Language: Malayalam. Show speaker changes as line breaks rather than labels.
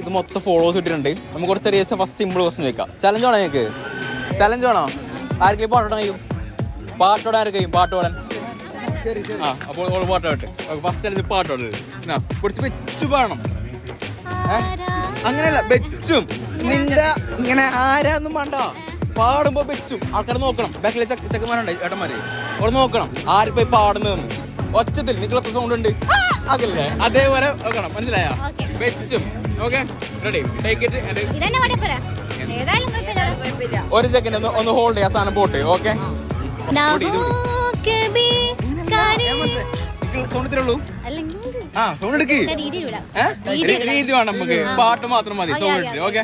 ഇത് മൊത്തം ഫോളോവേഴ്സ് ഇട്ടിട്ടുണ്ട്. നമുക്ക് കുറച്ച് ചെറിയ ഫസ്റ്റ് സിമ്പിൾ ക്വസ്റ്റ്യൻ ചോദിക്കാം. ചലഞ്ച് ആണോ നിങ്ങൾക്ക്? ചലഞ്ച് ആണോ? ആർക്കെങ്കിലും പാട്ടോടാൻ കഴിയും? പാട്ടോടാൻ ആർക്ക് കഴിയും? പാട്ടോടാൻ ആ അപ്പോൾ പാട്ടോട്ടെ. ഫസ്റ്റ് ചലഞ്ച് പാട്ടോട് കുറച്ച് വെച്ചു പാടണം. അങ്ങനെയല്ല, വെച്ചും നിന്റെ ഇങ്ങനെ ആരാന്നും വേണ്ട, പാടുമ്പോ വെച്ചും ആൾക്കാർ നോക്കണം. ബാക്കിലെ ചെക്കന്മാരുണ്ട് ഏട്ടന്മാരെ, അവിടെ നോക്കണം ആര് പോയി പാടുന്നതെന്ന്. ഒച്ചത്തിൽ നിങ്ങളൊക്കെ സൗണ്ട് ഉണ്ട് അതല്ലേ, അതേപോലെ നോക്കണം. മനസ്സിലായോ? വെച്ചും. Okay, ready? Take it. ഒരു സെക്കൻഡ് ഒന്ന് ഹോൾഡ് ചെയ്യാം, സാധനം പോട്ടെ. ഓക്കെ, സൗണ്ട് ഇത്രേ ഉള്ളൂ. ആ സൗണ്ട് എടുക്ക്. രീതി വേണം നമുക്ക്, പാട്ട് മാത്രം മതി. സൗണ്ട് ഇട്ട്. ഓക്കെ,